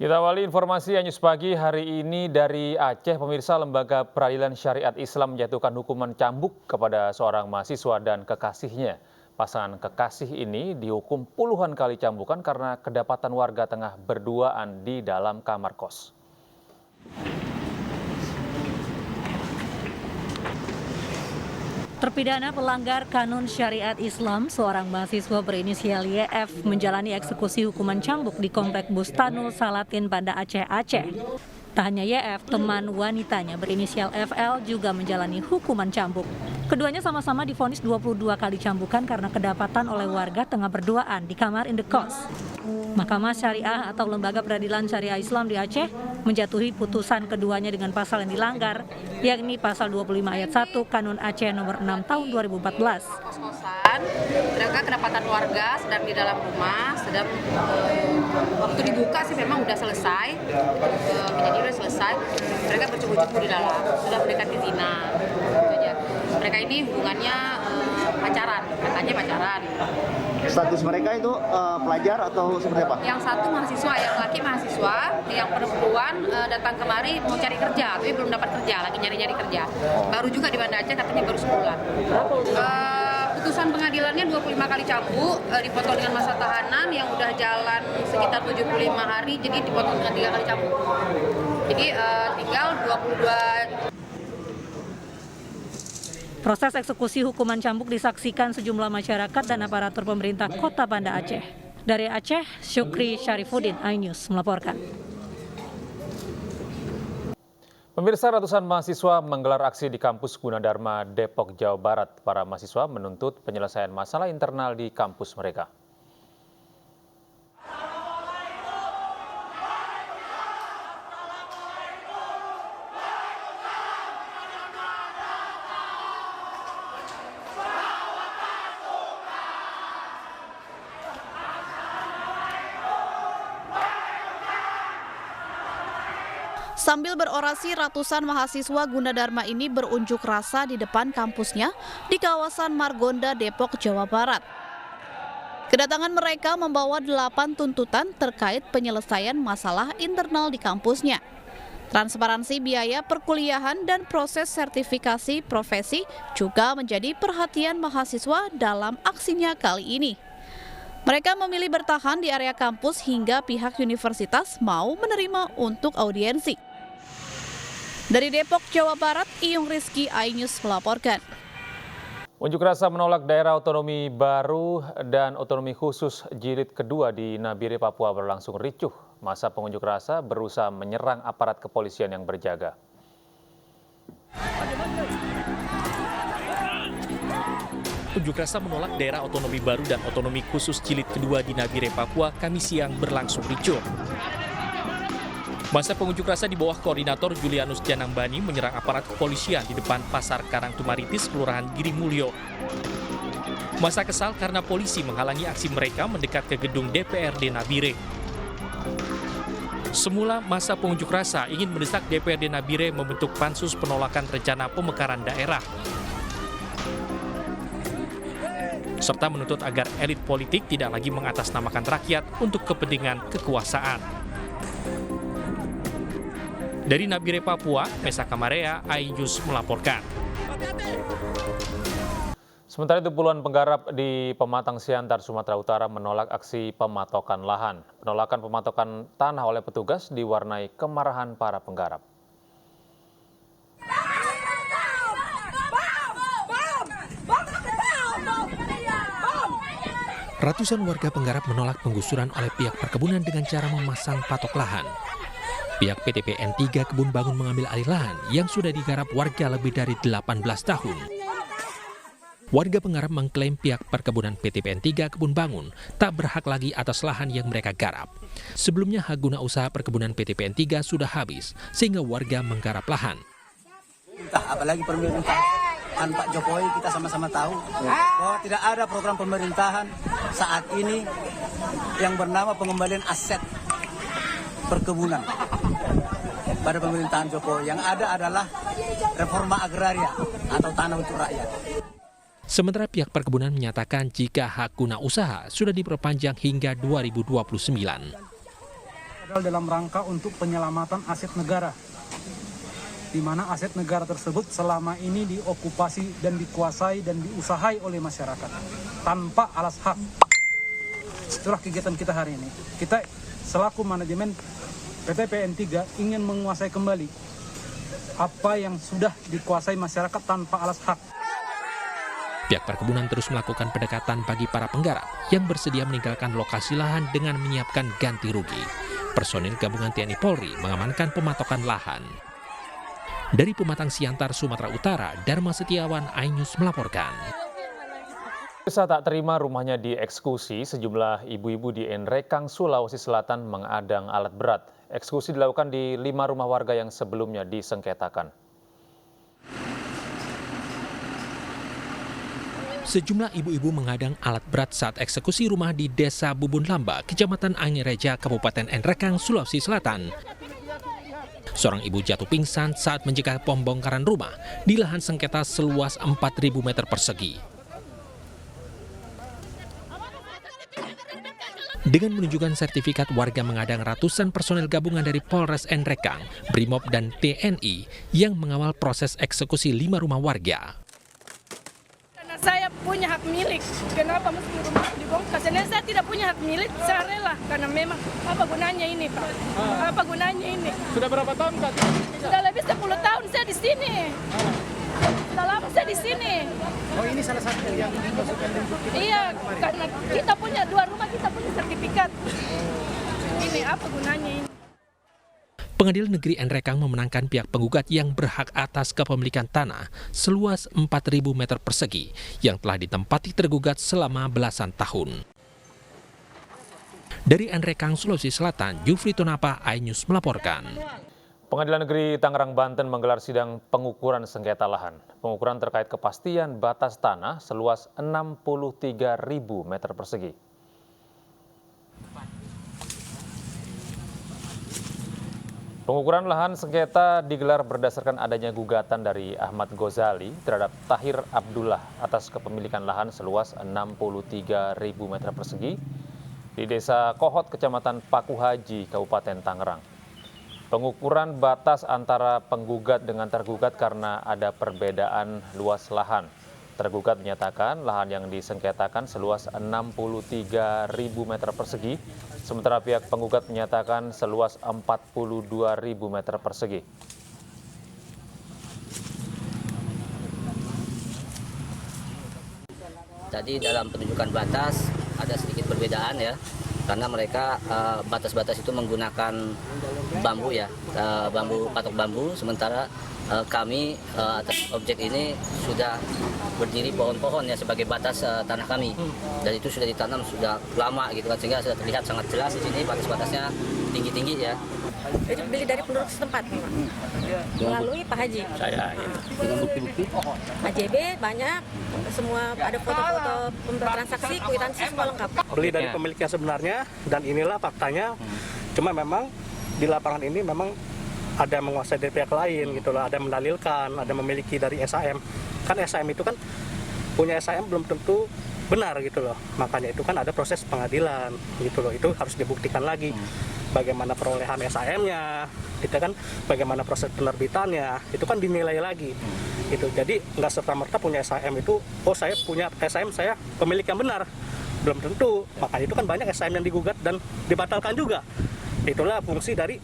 Kita awali informasi Anyus Pagi hari ini dari Aceh. Pemirsa, Lembaga Peradilan Syariat Islam menjatuhkan hukuman cambuk kepada seorang mahasiswa dan kekasihnya. Pasangan kekasih ini dihukum puluhan kali cambukan karena kedapatan warga tengah berduaan di dalam kamar kos. Terpidana pelanggar kanun syariat Islam, seorang mahasiswa berinisial YF menjalani eksekusi hukuman cambuk di Komplek Bustanul Salatin Banda Aceh. Tak hanya YF, teman wanitanya berinisial FL juga menjalani hukuman cambuk. Keduanya sama-sama divonis 22 kali cambukan karena kedapatan oleh warga tengah berduaan di kamar indekos. Mahkamah Syariah atau Lembaga Peradilan Syariah Islam di Aceh menjatuhi putusan keduanya dengan pasal yang dilanggar, yakni pasal 25 ayat 1 Kanun Aceh nomor 6 tahun 2014. Kos-kosan, mereka kedapatan warga sedang di dalam rumah, sedang waktu dibuka sih memang udah selesai, kejadian udah selesai, mereka bercubu-cubu di dalam, sudah mendekati zina. Mereka ini hubungannya pacaran, katanya pacaran. Status mereka itu pelajar atau seperti apa? Yang satu mahasiswa, yang laki mahasiswa, yang perempuan datang kemari mau cari kerja, tapi belum dapat kerja, lagi nyari-nyari kerja. Baru juga di Banda Aceh, katanya baru sebulan. Putusan pengadilannya 25 kali cambuk, dipotong dengan masa tahanan yang udah jalan sekitar 75 hari, jadi dipotong dengan 3 kali cambuk. Jadi tinggal 22. Proses eksekusi hukuman cambuk disaksikan sejumlah masyarakat dan aparatur pemerintah Kota Banda Aceh. Dari Aceh, Syukri Syarifuddin, iNews melaporkan. Pemirsa, ratusan mahasiswa menggelar aksi di kampus Gunadarma, Depok, Jawa Barat. Para mahasiswa menuntut penyelesaian masalah internal di kampus mereka. Sambil berorasi, ratusan mahasiswa Gunadarma ini berunjuk rasa di depan kampusnya di kawasan Margonda, Depok, Jawa Barat. Kedatangan mereka membawa 8 tuntutan terkait penyelesaian masalah internal di kampusnya. Transparansi biaya perkuliahan dan proses sertifikasi profesi juga menjadi perhatian mahasiswa dalam aksinya kali ini. Mereka memilih bertahan di area kampus hingga pihak universitas mau menerima untuk audiensi. Dari Depok, Jawa Barat, Iyung Rizky, iNews melaporkan. Unjuk rasa menolak daerah otonomi baru dan otonomi khusus jilid kedua di Nabire, Papua berlangsung ricuh. Masa pengunjuk rasa berusaha menyerang aparat kepolisian yang berjaga. Unjuk rasa menolak daerah otonomi baru dan otonomi khusus jilid kedua di Nabire, Papua, Kamis siang berlangsung ricuh. Masa pengunjuk rasa di bawah koordinator Julianus Janambani menyerang aparat kepolisian di depan Pasar Karangtumaritis, Kelurahan Girimulyo. Masa kesal karena polisi menghalangi aksi mereka mendekat ke gedung DPRD Nabire. Semula masa pengunjuk rasa ingin mendesak DPRD Nabire membentuk pansus penolakan rencana pemekaran daerah, serta menuntut agar elit politik tidak lagi mengatasnamakan rakyat untuk kepentingan kekuasaan. Dari Nabire, Papua, Mesa Kamarea, iNews melaporkan. Sementara itu, puluhan penggarap di Pematang Siantar, Sumatera Utara menolak aksi pematokan lahan. Penolakan pematokan tanah oleh petugas diwarnai kemarahan para penggarap. Ratusan warga penggarap menolak penggusuran oleh pihak perkebunan dengan cara memasang patok lahan. Pihak PTPN 3 Kebun Bangun mengambil alih lahan yang sudah digarap warga lebih dari 18 tahun. Warga penggarap mengklaim pihak perkebunan PTPN 3 Kebun Bangun tak berhak lagi atas lahan yang mereka garap. Sebelumnya hak guna usaha perkebunan PTPN 3 sudah habis sehingga warga menggarap lahan. Apalagi pemerintahan Pak Jokowi, kita sama-sama tahu bahwa tidak ada program pemerintahan saat ini yang bernama pengembalian aset perkebunan pada pemerintahan Jokowi. Yang ada adalah reforma agraria atau tanah untuk rakyat. Sementara pihak perkebunan menyatakan jika hak guna usaha sudah diperpanjang hingga 2029. adalah dalam rangka untuk penyelamatan aset negara, di mana aset negara tersebut selama ini diokupasi dan dikuasai dan diusahai oleh masyarakat tanpa alas hak. Itulah kegiatan kita hari ini. Kita selaku manajemen PT PN 3 ingin menguasai kembali apa yang sudah dikuasai masyarakat tanpa alas hak. Pihak perkebunan terus melakukan pendekatan bagi para penggarap yang bersedia meninggalkan lokasi lahan dengan menyiapkan ganti rugi. Personil gabungan TNI Polri mengamankan pematokan lahan. Dari Pematang Siantar, Sumatera Utara, Dharma Setiawan, iNews melaporkan. Desa tak terima rumahnya dieksekusi, sejumlah ibu-ibu di Nrekang, Sulawesi Selatan mengadang alat berat. Eksekusi dilakukan di 5 rumah warga yang sebelumnya disengketakan. Sejumlah ibu-ibu mengadang alat berat saat eksekusi rumah di Desa Bubun Lamba, Kecamatan Angireja, Kabupaten Nrekang, Sulawesi Selatan. Seorang ibu jatuh pingsan saat mencegah pembongkaran rumah di lahan sengketa seluas 4.000 meter persegi. Dengan menunjukkan sertifikat, warga mengadang ratusan personel gabungan dari Polres Nrekang, Brimob, dan TNI yang mengawal proses eksekusi 5 rumah warga. Saya punya hak milik, kenapa mesti rumah dibongkar? Karena saya tidak punya hak milik, saya rela. Karena memang apa gunanya ini, Pak? Apa gunanya ini? Sudah berapa tahun, Kak? Sudah lebih 10 tahun saya di sini. Sudah lama saya di sini. Oh, ini salah satu yang dimasukkan untuk kita. Iya, karena kita punya 2 rumah, kita punya sertifikat. Ini apa gunanya ini? Pengadilan Negeri Nrekang memenangkan pihak penggugat yang berhak atas kepemilikan tanah seluas 4.000 meter persegi yang telah ditempati tergugat selama belasan tahun. Dari Nrekang, Sulawesi Selatan, Jufri Tunapa, iNews melaporkan. Pengadilan Negeri Tangerang, Banten menggelar sidang pengukuran sengketa lahan. Pengukuran terkait kepastian batas tanah seluas 63.000 meter persegi. Pengukuran lahan sengketa digelar berdasarkan adanya gugatan dari Ahmad Ghazali terhadap Tahir Abdullah atas kepemilikan lahan seluas 63.000 meter persegi di Desa Kohot, Kecamatan Paku Haji, Kabupaten Tangerang. Pengukuran batas antara penggugat dengan tergugat karena ada perbedaan luas lahan. Tergugat menyatakan lahan yang disengketakan seluas 63.000 meter persegi, sementara pihak penggugat menyatakan seluas 42.000 meter persegi. Tadi dalam penunjukan batas ada sedikit perbedaan ya, karena mereka batas-batas itu menggunakan bambu ya, bambu patok bambu, sementara kami atas objek ini sudah berdiri pohon-pohon ya sebagai batas tanah kami, dan itu sudah ditanam sudah lama gitu kan, sehingga sudah terlihat sangat jelas di sini batas-batasnya tinggi-tinggi ya. Itu beli dari penduduk setempat memang. Melalui Pak Haji. Saya dengan bukti-bukti AJB banyak, semua ada foto-foto transaksi, kwitansi semua lengkap. Beli dari pemilik yang sebenarnya, dan inilah faktanya. Cuma memang di lapangan ini memang ada menguasai dari pihak lain gitu loh, ada mendalilkan, ada memiliki dari SAM. Kan SAM itu kan punya SAM belum tentu benar gitu loh. Makanya itu kan ada proses pengadilan gitu loh. Itu harus dibuktikan lagi. Bagaimana perolehan SAM-nya, kita kan bagaimana proses penerbitannya, itu kan dinilai lagi. Gitu. Jadi nggak serta-merta punya SAM itu, oh saya punya SAM, saya pemilik yang benar. Belum tentu. Makanya itu kan banyak SAM yang digugat dan dibatalkan juga. Itulah fungsi dari